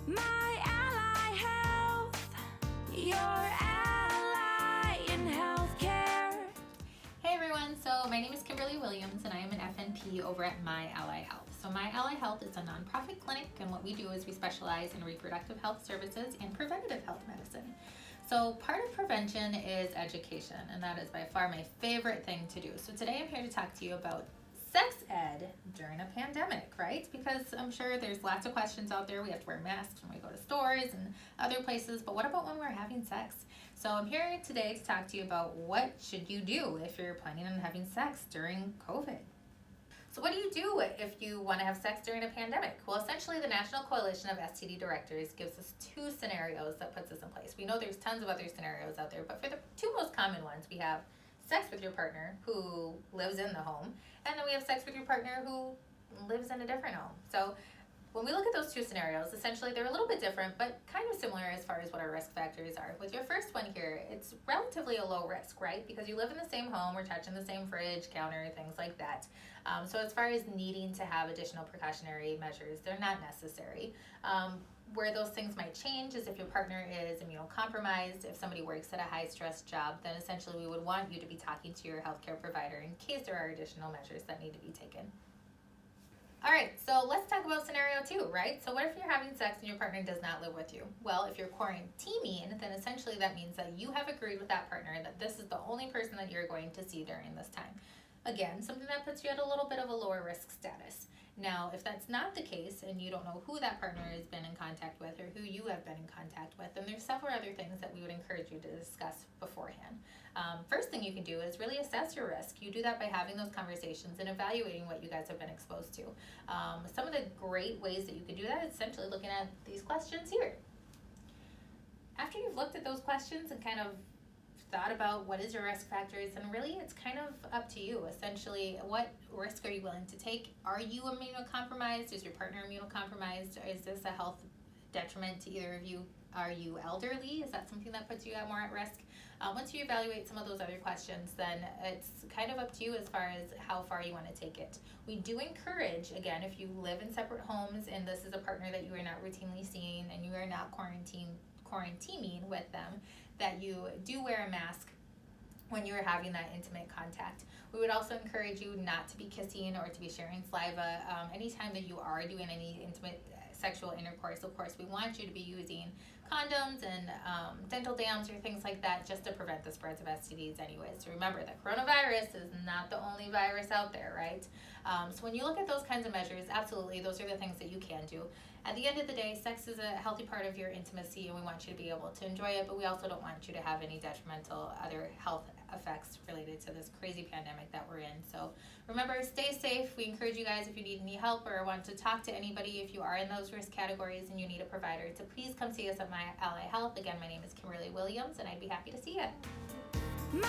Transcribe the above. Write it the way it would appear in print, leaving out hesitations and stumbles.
MyAlly Health, your ally in healthcare. Hey everyone, so my name is Kimberly Williams and I am an FNP over at MyAlly Health. So MyAlly Health is a nonprofit clinic, and what we do is we specialize in reproductive health services and preventative health medicine. So part of prevention is education, and that is by far my favorite thing to do. So today I'm here to talk to you about sex ed during a pandemic, right? Because I'm sure there's lots of questions out there. We have to wear masks when we go to stores and other places, but what about when we're having sex? So I'm here today to talk to you about what should you do if you're planning on having sex during COVID. So what do you do if you want to have sex during a pandemic? Well, essentially the National Coalition of STD Directors gives us two scenarios that puts this in place. We know there's tons of other scenarios out there, but for the two most common ones, we have sex with your partner who lives in the home, and then we have sex with your partner who lives in a different home. So when we look at those two scenarios, essentially they're a little bit different, but kind of similar as far as what our risk factors are. With your first one here, it's relatively a low risk, right? Because you live in the same home, we're touching the same fridge, counter, things like that. So as far as needing to have additional precautionary measures, they're not necessary. Where those things might change is if your partner is immunocompromised. If somebody works at a high-stress job, then essentially we would want you to be talking to your healthcare provider in case there are additional measures that need to be taken. All right, so let's talk about scenario 2, right? So what if you're having sex and your partner does not live with you? Well, if you're quarantining, then essentially that means that you have agreed with that partner that this is the only person that you're going to see during this time. Again, something that puts you at a little bit of a lower risk status. Now, if that's not the case and you don't know who that partner has been in contact with or who you have been in contact with, then there's several other things that we would encourage you to discuss beforehand. First thing you can do is really assess your risk. You do that by having those conversations and evaluating what you guys have been exposed to. Some of the great ways that you can do that is essentially looking at these questions here. After you've looked at those questions and kind of thought about what is your risk factors, and really it's kind of up to you. Essentially, what risk are you willing to take? Are you immunocompromised? Is your partner immunocompromised? Is this a health detriment to either of you? Are you elderly? Is that something that puts you more at risk? Once you evaluate some of those other questions, then it's kind of up to you as far as how far you want to take it. We do encourage, again, if you live in separate homes and this is a partner that you are not routinely seeing and you are not quarantining with them, that you do wear a mask when you're having that intimate contact. We would also encourage you not to be kissing or to be sharing saliva. Anytime that you are doing any intimate sexual intercourse, of course, we want you to be using condoms and dental dams or things like that just to prevent the spreads of STDs anyways. So remember that coronavirus is not the only virus out there, right? So when you look at those kinds of measures, absolutely, those are the things that you can do. At the end of the day, sex is a healthy part of your intimacy, and we want you to be able to enjoy it, but we also don't want you to have any detrimental other health effects related to this crazy pandemic that we're in. So remember, stay safe. We encourage you guys, if you need any help or want to talk to anybody, if you are in those risk categories and you need a provider, to please come see us at MyAlly Health. Again, my name is Kimberly Williams, and I'd be happy to see you.